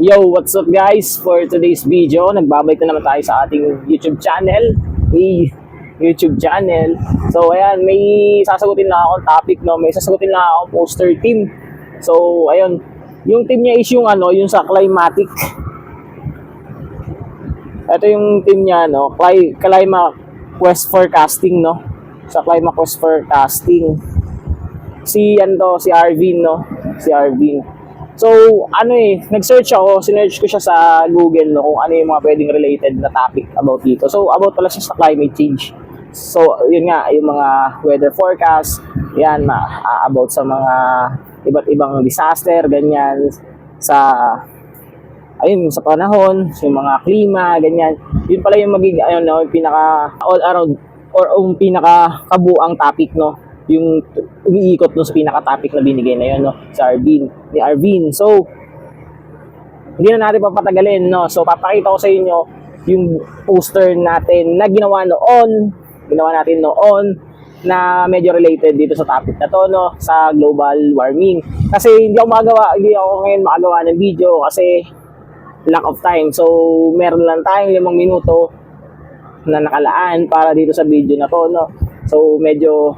Yo, what's up guys? For today's video, nagbabalik na naman tayo sa ating YouTube channel. YouTube channel. So ayan, may sasagutin lang akong topic, no? May sasagutin lang akong poster team. So ayun, yung team niya is yung yung sa Climatic. Ito yung team niya, no? Clima Quest Forecasting, no? Sa Clima Quest Forecasting. Si Arvin, no? Si Arvin. So, nag-search ako, sinearch ko siya sa Google, no, kung ano yung mga pwedeng related na topic about dito. So, about pala siya sa climate change. So, yun nga, yung mga weather forecast, yan, about sa mga iba't ibang disaster, ganyan, sa panahon, yung mga klima, ganyan. Yun pala yung magiging, yung pinaka all around, or yung pinaka kabuang topic, no, yung umiikot no sa pinaka-topic na binigay na yun, no, ni Arvin. So, hindi na natin papatagalin, no. So, papakita ko sa inyo yung poster natin na ginawa natin noon na medyo related dito sa topic na to, no, sa global warming. Kasi hindi ako ngayon makagawa ng video kasi lack of time. So, meron lang tayong 5 minuto na nakalaan para dito sa video na to, no. So, medyo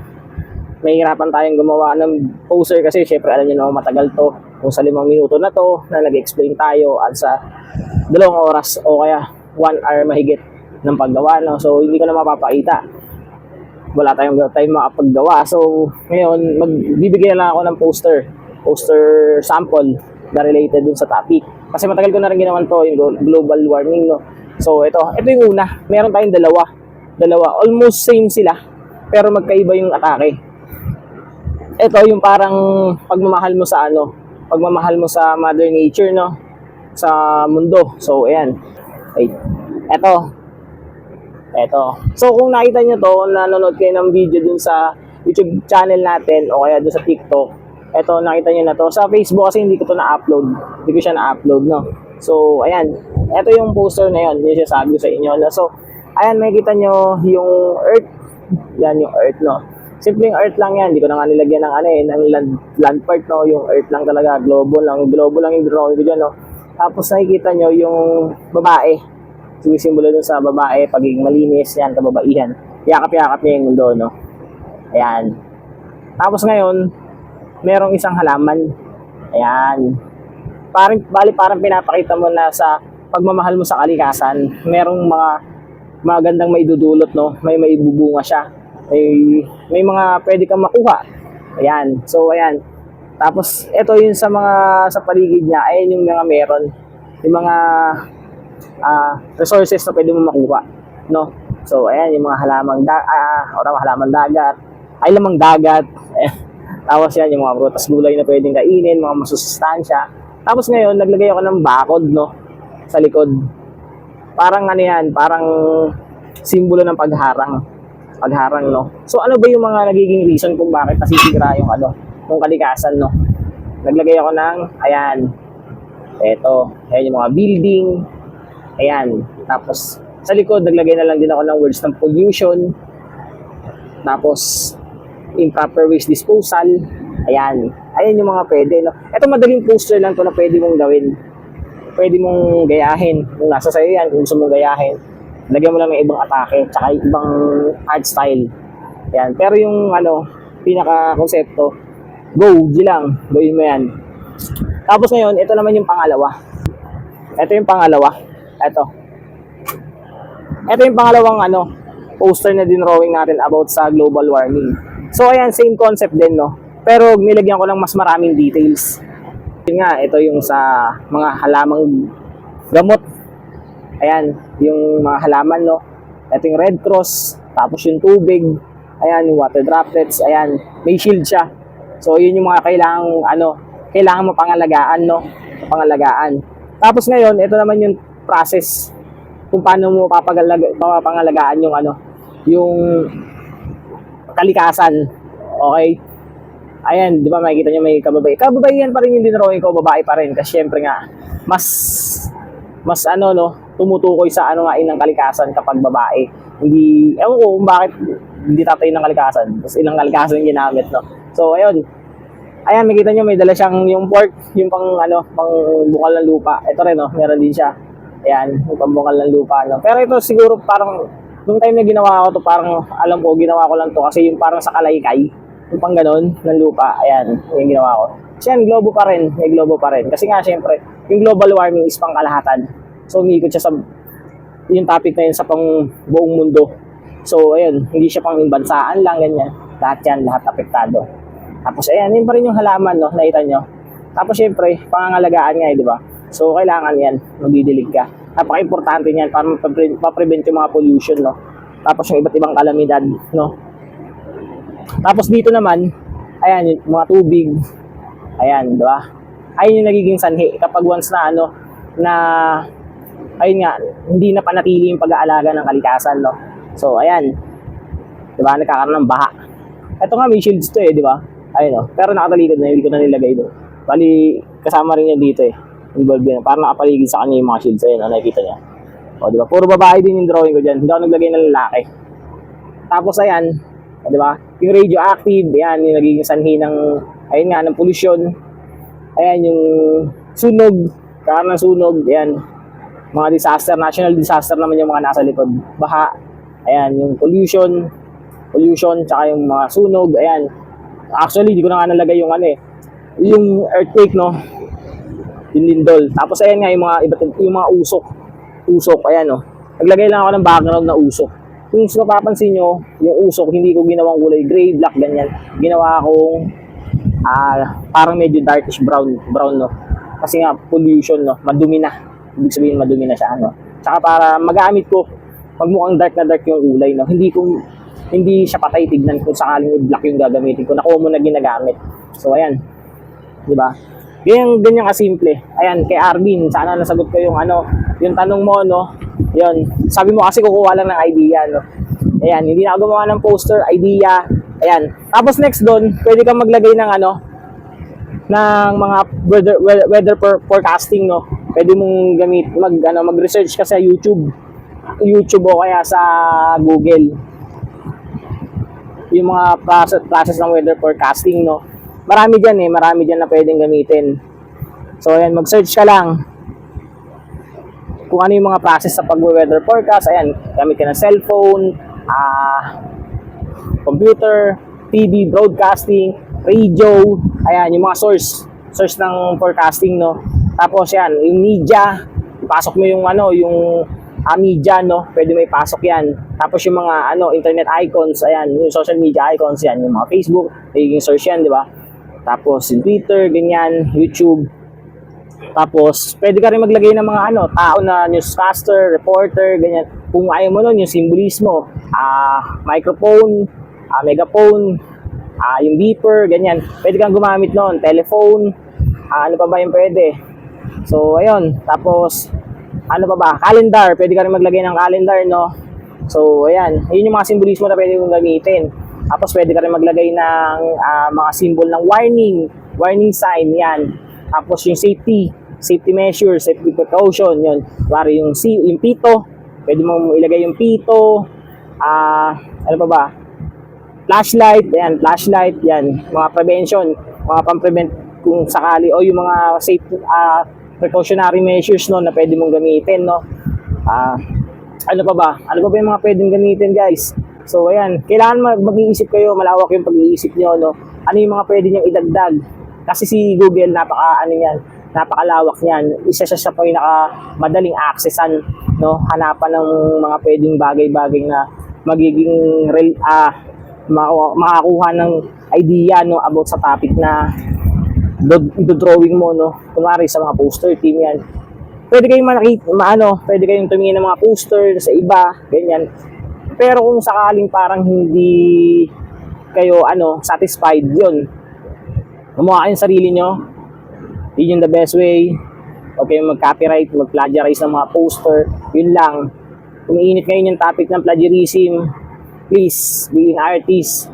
mahihirapan tayong gumawa ng poster kasi syempre alam niyo na matagal to. Kung sa 5 minuto na to na nag-explain tayo at sa 2 oras o kaya 1 hour mahigit ng paggawa, no? So hindi ko na mapapakita, wala tayong time makapaggawa. So ngayon magbibigay lang ako ng poster sample na related dun sa topic kasi matagal ko na rin ginawan to, yung global warming, no? So ito yung una, meron tayong dalawa almost same sila pero magkaiba yung atake. Ito yung parang pagmamahal mo sa Mother Nature, no, sa mundo. So ayan, wait, eto. So kung nakita nyo to, nanonood kayo ng video dun sa YouTube channel natin o kaya dun sa TikTok, eto, nakita nyo na to. Sa Facebook kasi hindi ko siya na-upload, no. So ayan, eto yung poster na yun, yung sabi ko sa inyo, no? So ayan, makikita nyo yung Earth, yan yung Earth, no. Simpleng Earth lang yan, hindi ko na nga nilagyan ng land part, no, yung Earth lang talaga, globo lang yung drawing ko dyan, no. Tapos nakikita nyo yung babae, sumisimbolo dun sa babae, pagiging malinis, yan, kababaihan, yakap-yakap niya yung mundo, no. Ayan. Tapos ngayon, merong isang halaman, ayan, parang pinapakita mo na sa pagmamahal mo sa kalikasan, merong mga magandang maidudulot, no, may maibubunga siya. May mga pwede kang makuha. Ayan. So, ayan. Tapos, ito yung sa paligid niya. Ayan yung mga meron. Yung mga resources na pwede mo makuha. No? So, ayan yung mga lamang dagat. Ay, lamang dagat. Ayan. Tapos, yan yung mga prutas gulay na pwedeng kainin, mga masusustansya. Tapos, ngayon, naglagay ako ng bakod, no? Sa likod. Parang parang simbolo ng pagharang, no. So ano ba yung mga nagiging reason kung bakit nasisira yung yung kalikasan, no? Naglagay ako ng ayan yung mga building, ayan. Tapos sa likod naglagay na lang din ako ng words ng pollution, tapos improper waste disposal, ayan yung mga pwede, no. Ito madaling poster lang to na pwede mong gawin, pwede mong gayahin kung nasa sa'yo yan, kung gusto mong gayahin. Lagyan mo lang ng ibang atake, tsaka ibang art style. Yan. Pero yung pinaka-konsepto, gawin mo yan. Tapos ngayon, ito naman yung pangalawa. Ito yung pangalawang poster na dinrawing natin about sa global warming. So ayan, same concept din, no. Pero nilagyan ko lang mas maraming details. Yun nga, ito yung sa mga halamang gamot. Ayan, yung mga halaman, no. Ito yung Red Cross, tapos yung tubig, ayan, yung water droplets, ayan, may shield siya. So, yun yung mga kailangan mo pangalagaan, no. Pangalagaan. Tapos ngayon, ito naman yung process kung paano mo papangalagaan yung kalikasan. Okay? Ayan, di ba makikita nyo may kababaihan pa rin yung dinrawing ko, babae pa rin. Kasi syempre nga, mas tumutukoy sa ng kalikasan kapag babae. Ewan ko kung bakit hindi tatay ng kalikasan. Tapos ilang kalikasan yung ginamit, no. So, ayun. Ayan, makita nyo, may dala siyang yung pork, yung pang, ano, pang bukal ng lupa. Ito rin, no, meron din siya. Ayan, yung pang bukal ng lupa. No. Pero ito siguro parang, nung time na ginawa ko to, parang, alam ko, ginawa ko lang to kasi yung parang sa kalaykay, yung pang ganon, ng lupa. Ayan, yung ginawa ko. So yan, globo pa rin, may globo pa rin. Kasi nga, syempre, yung global warming is pang kalahatan. So, umiikot siya sa, yung topic na yun sa pang buong mundo. So, ayun, hindi siya pang bansaan lang, ganyan. Lahat yan, lahat apektado. Tapos, ayan, yun pa rin yung halaman, no? Nakita nyo. Tapos, syempre, pangangalagaan nga, di ba? So, kailangan yan, magdidilig ka. Napaka-importante niyan para ma-prevent yung mga pollution, no? Tapos, yung iba't ibang kalamidad, no? Tapos, dito naman, ayan, yung mga tubig. Ayan, di ba? Ayun yung nagiging sanhi. Kapag once na, ano, na, ayun nga, hindi na panatili yung pag-aalaga ng kalikasan, no? So, ayan. Di ba? Nagkakaroon ng baha. Ito nga, may shields to di ba? Ayun o. Pero nakatalikod na, hindi ko na nilagay doon. Bali, kasama rin niya dito Involved yan. Parang nakapaligid sa kanya yung mga shields. Ayun, nakikita niya. O, di ba? Puro babae din yung drawing ko dyan. Hindi ako naglagay ng lalaki. Tapos, ayan. Di ba? Yung radioactive, ayan, yung nagiging sanhi ng, ayun nga, ng pollution. Ayan, yung sunog. Karoon ng sunog. Ayan. Mga disaster, national disaster naman yung mga nasa likod. Baha. Ayan, yung pollution, tsaka yung mga sunog. Ayan. Actually, di ko na nga nalagay yung yung earthquake, no? Yung lindol. Tapos ayan nga yung mga usok, ayan, no? Naglagay lang ako ng background na usok. Kung mapapansin nyo, yung usok, hindi ko ginawang kulay gray, black, ganyan. Ginawa akong parang medyo darkish brown, no? Kasi nga, pollution, no? Madumi na. Ibig sabihin, madumi na siya, no? Tsaka para magamit ko, magmukhang dark na dark yung kulay, no? Hindi siya patay, tignan kung sakaling i-black yung gagamitin ko na common na ginagamit. So, ayan. Diba? Ganyan kasimple. Ayan, kay Arvin, sana nasagot ko yung yung tanong mo, no? Yun. Sabi mo kasi kukuha lang ng idea, no? Ayan, hindi na ako gumawa ng poster, idea. Ayan. Tapos next doon, pwede kang maglagay ng ng mga weather forecasting, no? Pwede mong mag-research ka sa YouTube o kaya sa Google. Yung mga process ng weather forecasting, no? Marami dyan na pwedeng gamitin. So, ayan, mag-search ka lang kung ano yung mga process sa pag-weather forecast. Ayan, gamit ka ng cellphone, computer, TV, broadcasting, radio. Ayan, yung mga source ng forecasting, no? Tapos, yan, yung media, ipasok mo yung yung media, no? Pwede may pasok yan. Tapos yung mga internet icons, ayan, yung social media icons yan, yung mga Facebook, magiging search yan, di ba? Tapos yung Twitter, ganyan, YouTube. Tapos pwede ka rin maglagay ng mga tao na newscaster, reporter, ganyan. Kung ayaw mo nun, yung simbolismo, microphone, megaphone, yung beeper, ganyan. Pwede kang gumamit nun, telephone, ano pa ba yung pwede? So, ayun, tapos ano pa ba? Calendar. Pwede ka rin maglagay ng calendar, no? So, ayan. Yun yung mga simbolismo na pwede mong gamitin. Tapos, pwede ka rin maglagay ng mga symbol ng warning sign, yan. Tapos, yung safety measures, safety precaution, yun. Pari yung pito. Pwede mong ilagay yung pito. Ano pa ba? Flashlight, yan. Mga prevention, mga pang-prevent kung sakali, o yung mga safety, precautionary measures, no, na pwede mong gamitin, no. Ano pa ba yung mga pwedeng gamitin, guys? So, ayan, kailangan mag-iisip kayo, malawak yung pag-iisip nyo, no. Ano yung mga pwede nyong idagdag? Kasi si Google, napakalawak niyan. Isa siya sa madaling accessan, no, hanapan ng mga pwedeng bagay-bagay na magiging makakuha ng idea, no, about sa topic na drawing mo, no. Kunwari sa mga poster team yan. Pwede kayong tumingin ng mga poster sa iba, ganyan. Pero kung sakaling parang hindi kayo satisfied, yun. Gumawa kayo ng sarili nyo. Yun yung the best way. Okay, mag-copyright, mag-plagiarize ng mga poster. Yun lang. Kung iinit ngayon yung topic ng plagiarism, please, being artist,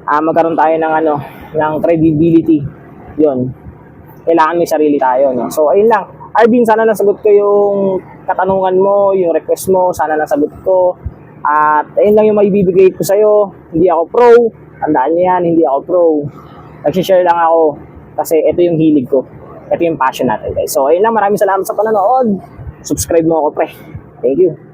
magkaroon tayo ng credibility. Yun. Kailangan may sarili tayo, no? So, ayun lang. Arvin, sana nasagot ko yung katanungan mo, yung request mo, sana nasagot ko. At ayun lang yung maibibigay ko sa'yo. Hindi ako pro. Tandaan niyo yan, hindi ako pro. Nagsishare lang ako kasi ito yung hilig ko. Ito yung passion natin guys. So ayun lang, maraming salamat sa panonood. Subscribe mo ako pre. Thank you.